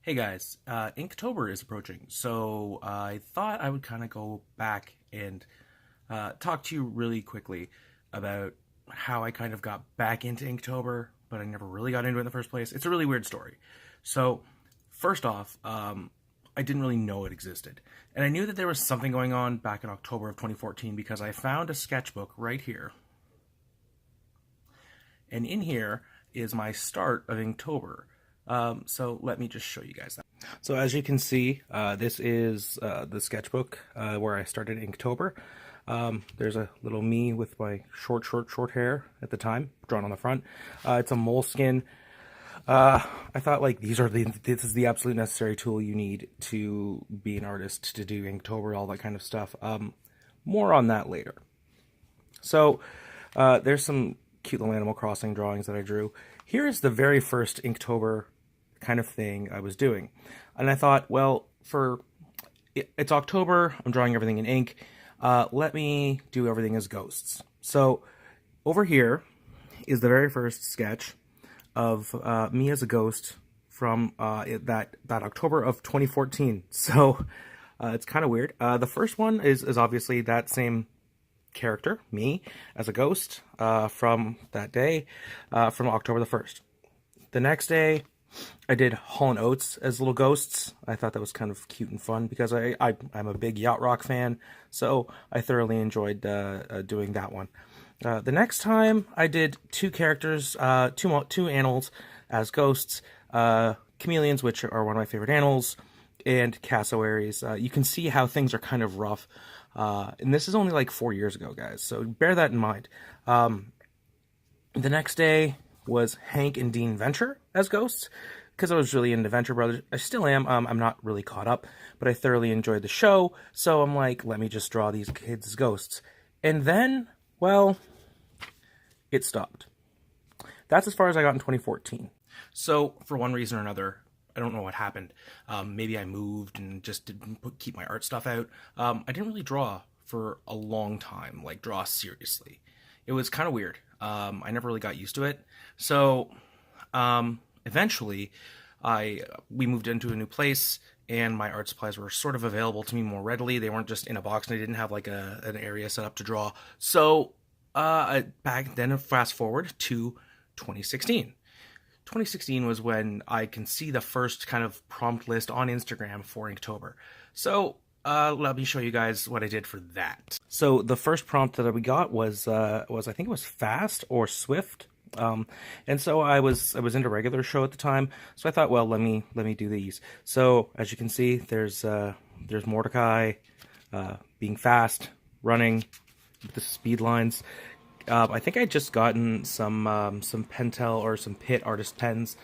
Hey guys, Inktober is approaching, so I thought I would kind of go back and talk to you really quickly about how I kind of got back into Inktober, but I never really got into it in the first place. It's a really weird story. So, first off, I didn't really know it existed. And I knew that there was something going on back in October of 2014 because I found a sketchbook right here. And in here is my start of Inktober. So let me just show you guys that. So as you can see, this is the sketchbook where I started Inktober. There's a little me with my short hair at the time, drawn on the front. It's a moleskin. I thought like this is the absolute necessary tool you need to be an artist, to do Inktober, all that kind of stuff. More on that later. So there's some cute little Animal Crossing drawings that I drew. Here is the very first Inktober kind of thing I was doing. And I thought, well, it's October, I'm drawing everything in ink. Let me do everything as ghosts. So over here is the very first sketch of me as a ghost from that October of 2014. So it's kind of weird. The first one is obviously that same character, me, as a ghost from that day, from October the 1st. The next day, I did Hall & Oates as little ghosts. I thought that was kind of cute and fun because I'm a big yacht rock fan, so I thoroughly enjoyed doing that one. The next time, I did two characters, two animals as ghosts, chameleons, which are one of my favorite animals, and cassowaries. You can see how things are kind of rough. And this is only like 4 years ago, guys, so bear that in mind. The next day was Hank and Dean Venture as ghosts, because I was really into Venture Brothers. I still am. I'm not really caught up, but I thoroughly enjoyed the show, so I'm like, let me just draw these kids as ghosts. And then, well, it stopped. That's as far as I got in 2014. So, for one reason or another, I don't know what happened. Maybe I moved and just didn't keep my art stuff out. I didn't really draw for a long time, like draw seriously. It was kind of weird. I never really got used to it. So eventually, we moved into a new place, and my art supplies were sort of available to me more readily. They weren't just in a box, and I didn't have like an area set up to draw. So back then, fast forward to 2016. 2016 was when I can see the first kind of prompt list on Instagram for Inktober. So let me show you guys what I did for that. So the first prompt that we got was I think it was fast or swift. And so I was into regular show at the time. So I thought, well, let me do these. So as you can see, there's Mordecai being fast, running with the speed lines. I think I just gotten some Pentel or some Pitt artist pens,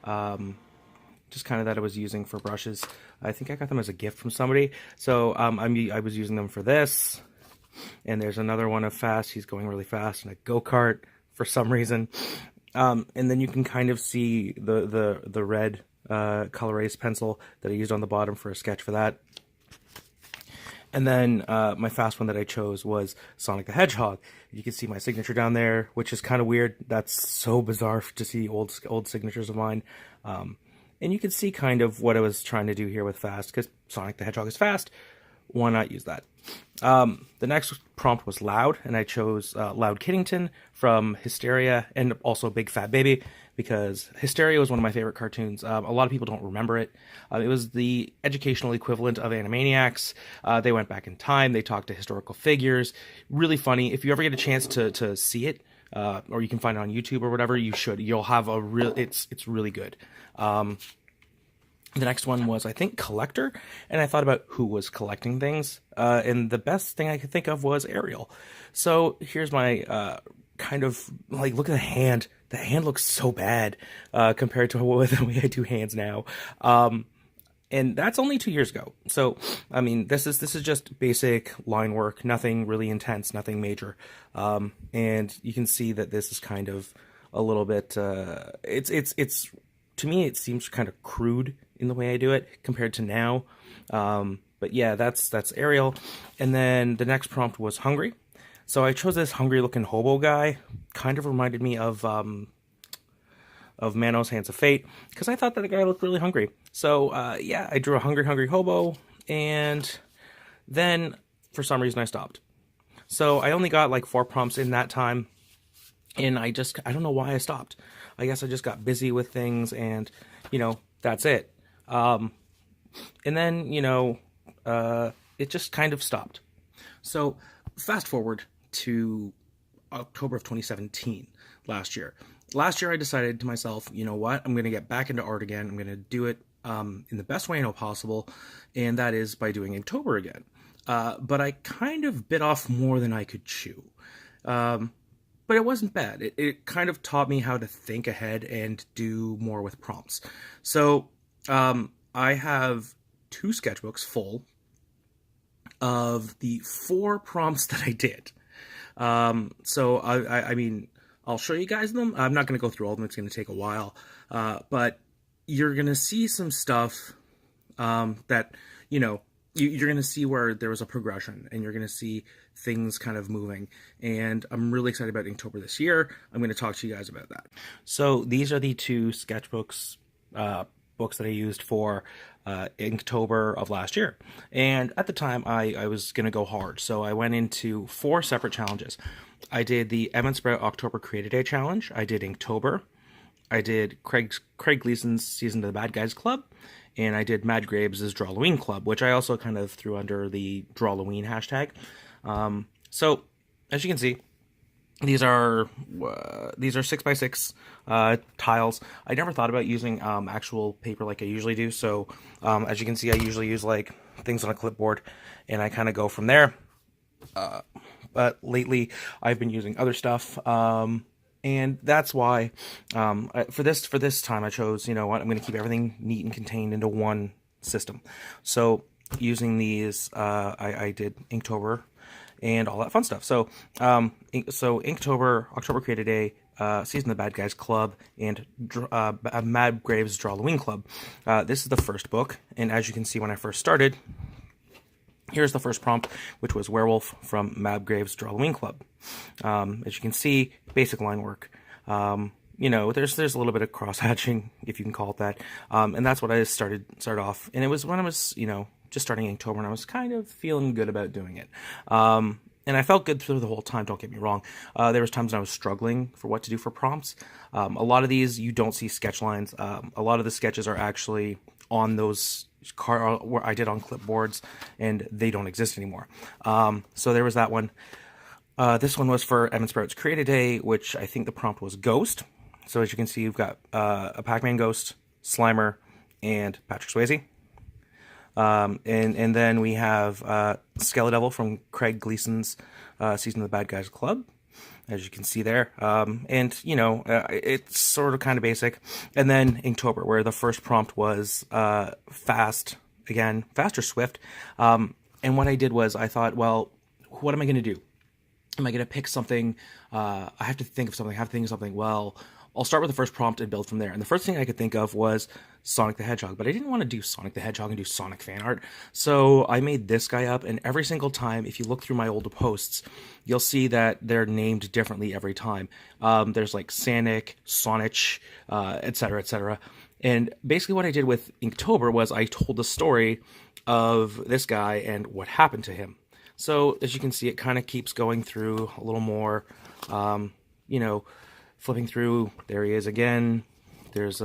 just kind of that I was using for brushes. I think I got them as a gift from somebody. So I was using them for this. And there's another one of fast. He's going really fast in a go-kart for some reason. And then you can kind of see the red color erase pencil that I used on the bottom for a sketch for that. And then my fast one that I chose was Sonic the Hedgehog. You can see my signature down there, which is kind of weird. That's so bizarre to see old signatures of mine. And you can see kind of what I was trying to do here with fast, because Sonic the Hedgehog is fast. Why not use that? The next prompt was loud, and I chose Loud Kiddington from Hysteria, and also Big Fat Baby, because Hysteria was one of my favorite cartoons. A lot of people don't remember it. It was the educational equivalent of Animaniacs. They went back in time. They talked to historical figures. Really funny. If you ever get a chance to see it, or you can find it on YouTube or whatever, you should. You'll have a real. It's really good. The next one was, I think, Collector, and I thought about who was collecting things, and the best thing I could think of was Ariel. So here's my kind of, like, look at the hand. The hand looks so bad compared to the way I do hands now. And that's only 2 years ago. So, I mean, this is just basic line work, nothing really intense, nothing major. And you can see that this is kind of a little bit, it's to me, it seems kind of crude in the way I do it compared to now. But yeah, that's Ariel. And then the next prompt was hungry. So I chose this hungry looking hobo guy. Kind of reminded me of of Manos Hands of Fate, because I thought that the guy looked really hungry. So yeah, I drew a hungry hobo, and then for some reason I stopped. So I only got like 4 prompts in that time, and I don't know why I stopped. I guess I just got busy with things, and that's it. And then it just kind of stopped. So fast forward to October of 2017, last year. Last year I decided to myself, you know what, I'm going to get back into art again. I'm going to do it in the best way I know possible, and that is by doing Inktober again. But I kind of bit off more than I could chew. But it wasn't bad. It kind of taught me how to think ahead and do more with prompts. So I have 2 sketchbooks full of the 4 prompts that I did. So I mean, I'll show you guys them. I'm not going to go through all of them. It's going to take a while. But you're going to see some stuff that, you're going to see where there was a progression, and you're going to see things kind of moving. And I'm really excited about Inktober this year. I'm going to talk to you guys about that. So these are the 2 sketchbooks, books that I used for Inktober of last year. And at the time, I was going to go hard. So I went into 4 separate challenges. I did the Evan Sprout October Creator Day Challenge. I did Inktober. I did Craig Gleason's Season of the Bad Guys Club. And I did Mad Graves' Drawloween Club, which I also kind of threw under the Drawloween hashtag. So, as you can see, these are 6x6 tiles. I never thought about using actual paper like I usually do. So, as you can see, I usually use like things on a clipboard, and I kind of go from there. But lately, I've been using other stuff. And that's why, for this time, I chose, you know what, I'm going to keep everything neat and contained into one system. So using these, I did Inktober and all that fun stuff. So, Inktober, October Creator Day, Season of the Bad Guys Club, and Mad Graves' Drawloween Club. This is the first book, and as you can see when I first started, here's the first prompt, which was Werewolf from Mad Graves' Drawloween Club. As you can see, basic line work. There's a little bit of cross-hatching, if you can call it that. And that's what I started off. And it was when I was, just starting Inktober, and I was kind of feeling good about doing it. And I felt good through the whole time, don't get me wrong. There was times when I was struggling for what to do for prompts. A lot of these, you don't see sketch lines. A lot of the sketches are actually on those where I did on clipboards, and they don't exist anymore. So there was that one. This one was for Evan Sprout's Creator Day, which I think the prompt was Ghost. So as you can see, you've got a Pac-Man Ghost, Slimer, and Patrick Swayze. And then we have Skeledevil from Craig Gleason's Season of the Bad Guys Club, as you can see there. It's sort of kind of basic. And then Inktober, where the first prompt was fast or swift. And what I did was I thought, well, what am I going to do? Am I going to pick something? I have to think of something. Well, I'll start with the first prompt and build from there. And the first thing I could think of was Sonic the Hedgehog, but I didn't want to do Sonic the Hedgehog and do Sonic fan art. So I made this guy up, and every single time, if you look through my older posts, you'll see that they're named differently every time. There's like Sonic, Sonich, etc., etc. And basically what I did with Inktober was I told the story of this guy and what happened to him. So as you can see, it kind of keeps going through a little more, flipping through. There he is again. There's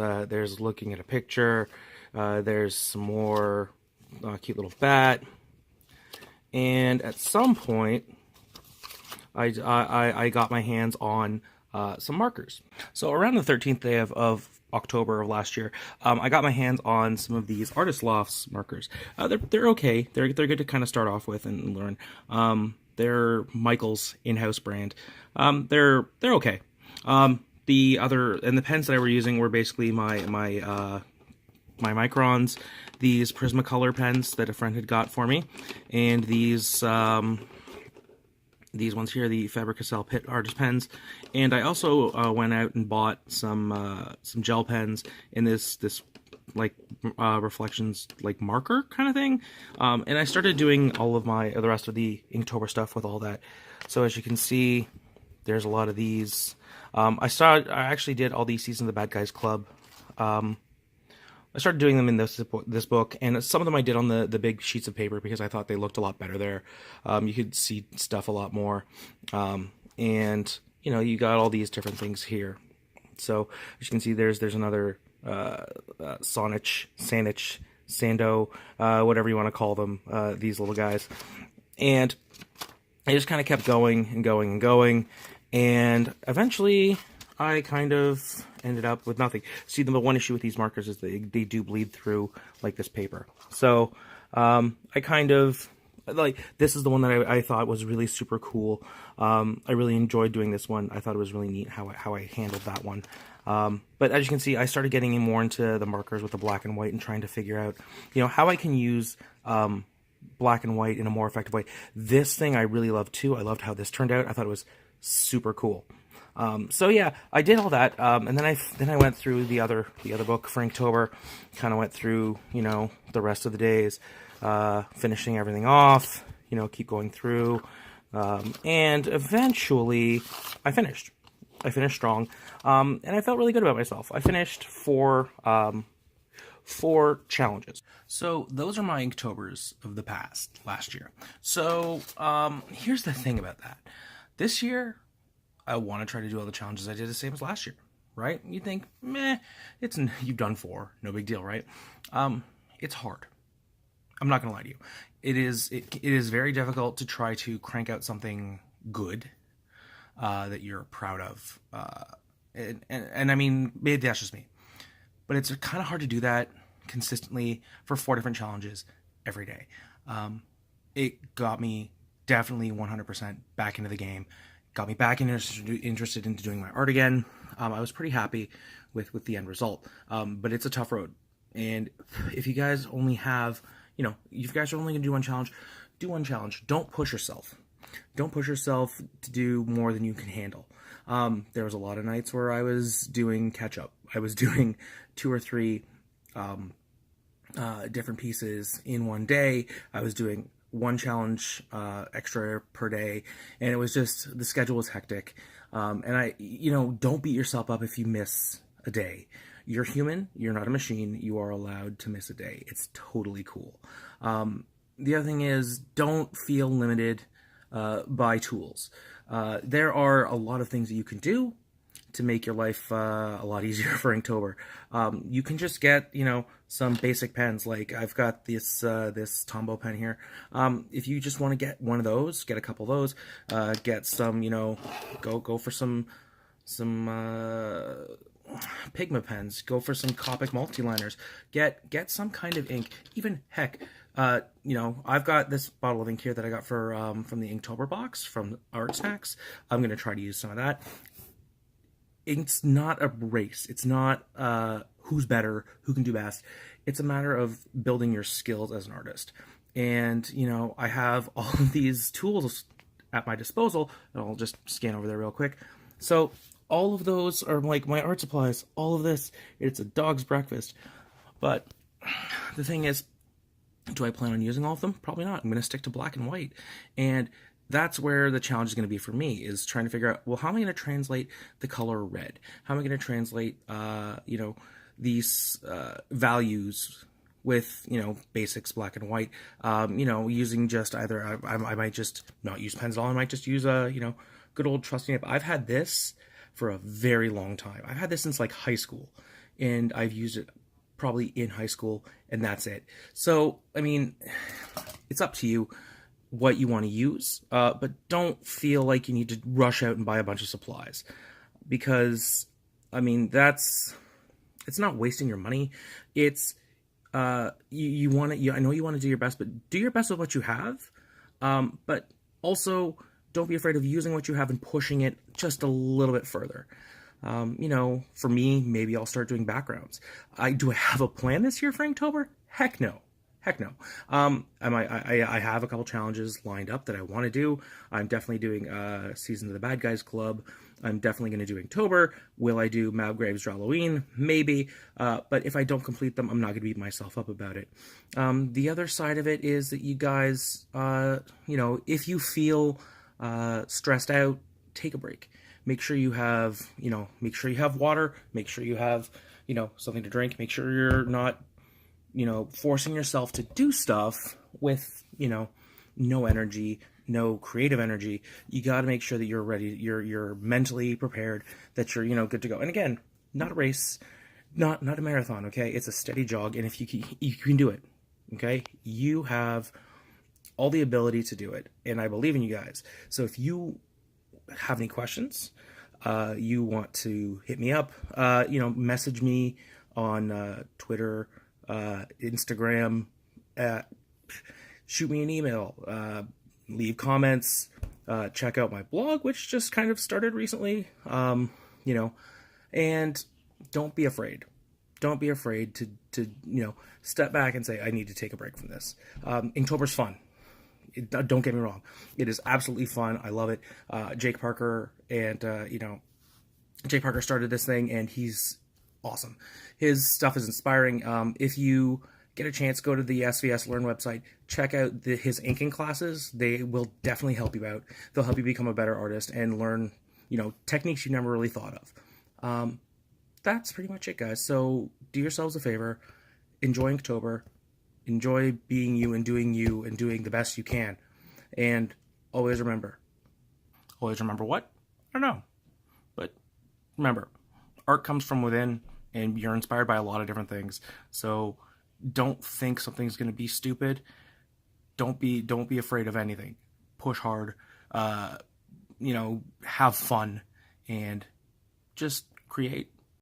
looking at a picture. There's some more cute little bat. And at some point, I got my hands on some markers. So around the 13th day of October of last year, I got my hands on some of these Artist Lofts markers. They're okay. They're good to kind of start off with and learn. They're Michael's in-house brand. They're okay. The pens that I were using were basically my Microns, these Prismacolor pens that a friend had got for me, and these ones here, the Faber-Castell Pitt Artist pens. And I also went out and bought some gel pens in this like reflections like marker kind of thing. And I started doing all of the rest of the Inktober stuff with all that. So as you can see, There's a lot of these. I actually did all these seasons of the Bad Guys Club. I started doing them in this book, and some of them I did on the big sheets of paper because I thought they looked a lot better there. You could see stuff a lot more, and you got all these different things here. So as you can see, there's another Sonich, Sando, whatever you want to call them, these little guys, and I just kind of kept going and going and going, and eventually I kind of ended up with nothing. See, the one issue with these markers is they do bleed through like this paper. So I kind of this is the one that I thought was really super cool. I really enjoyed doing this one. I thought it was really neat how I handled that one. But as you can see, I started getting more into the markers with the black and white and trying to figure out, how I can use black and white in a more effective way. This thing I really loved too. I loved how this turned out. I thought it was super cool. So yeah, I did all that, and then I went through the other book for Inktober, kind of went through the rest of the days, finishing everything off, keep going through, and eventually I finished strong, and I felt really good about myself. I finished four challenges. So those are my Inktober's of the past, last year. So here's the thing about that. This year, I want to try to do all the challenges I did the same as last year, right? You think, meh, you've done 4, no big deal, right? It's hard. I'm not going to lie to you. It is very difficult to try to crank out something good that you're proud of. And I mean, maybe that's just me. But it's kind of hard to do that consistently for 4 different challenges every day. It got me definitely 100% back into the game. Got me back interested into doing my art again. I was pretty happy with the end result. But it's a tough road. And if you guys only have, if you guys are only going to do one challenge, do one challenge. Don't push yourself. Don't push yourself to do more than you can handle. There was a lot of nights where I was doing catch up. I was doing 2 or 3 different pieces in one day. I was doing one challenge extra per day, and it was just, the schedule was hectic. And don't beat yourself up if you miss a day. You're human, you're not a machine, you are allowed to miss a day. It's totally cool. The other thing is, don't feel limited by tools. There are a lot of things that you can do to make your life a lot easier for Inktober. You can just get, some basic pens. Like I've got this Tombow pen here. If you just want to get one of those, get a couple of those. Get some, go for some Pigma pens. Go for some Copic multiliners. Get some kind of ink. Even heck, I've got this bottle of ink here that I got from the Inktober box from Art Snacks. I'm gonna try to use some of that. It's not a race. It's not who's better, who can do best. It's a matter of building your skills as an artist. And, I have all of these tools at my disposal, and I'll just scan over there real quick. So all of those are like my art supplies. All of this, it's a dog's breakfast. But the thing is, do I plan on using all of them? Probably not. I'm going to stick to black and white. And that's where the challenge is going to be for me, is trying to figure out, well, how am I going to translate the color red? How am I going to translate, these values with, basics, black and white, using just either, I might just not use pens at all. I might just use a, good old trusty nib. I've had this for a very long time. I've had this since like high school, and I've used it probably in high school, and that's it. So, I mean, it's up to you what you want to use, but don't feel like you need to rush out and buy a bunch of supplies, because, I mean, it's not wasting your money. It's, you want to, I know you want to do your best, but do your best with what you have, but also don't be afraid of using what you have and pushing it just a little bit further. For me, maybe I'll start doing backgrounds. Do I have a plan this year for Inktober? Heck no. I have a couple challenges lined up that I want to do. I'm definitely doing Season of the Bad Guys Club. I'm definitely going to do Inktober. Will I do Malgrave's Halloween? Maybe. But if I don't complete them, I'm not going to beat myself up about it. The other side of it is that you guys, if you feel stressed out, take a break. Make sure you have, make sure you have water, make sure you have, something to drink, make sure you're not, forcing yourself to do stuff with, no energy, no creative energy. You got to make sure that you're ready, you're mentally prepared, that you're, good to go. And again, not a race, not a marathon, okay? It's a steady jog, and if you can do it, okay? You have all the ability to do it, and I believe in you guys. So if you have any questions, you want to hit me up, message me on Twitter, Instagram, shoot me an email, leave comments, check out my blog, which just kind of started recently, and don't be afraid. Don't be afraid to step back and say, I need to take a break from this. Inktober's fun. Don't get me wrong. It is absolutely fun. I love it. Jake Parker Jake Parker started this thing, and he's awesome. His stuff is inspiring. If you get a chance, go to the SVS Learn website, check out his inking classes. They will definitely help you out. They'll help you become a better artist and learn, techniques you never really thought of. That's pretty much it, guys. So do yourselves a favor. Enjoy Inktober. Enjoy being you and doing the best you can. And always remember. Always remember what? I don't know. But remember, art comes from within, and you're inspired by a lot of different things. So don't think something's going to be stupid. Don't be afraid of anything. Push hard. Have fun, and just create.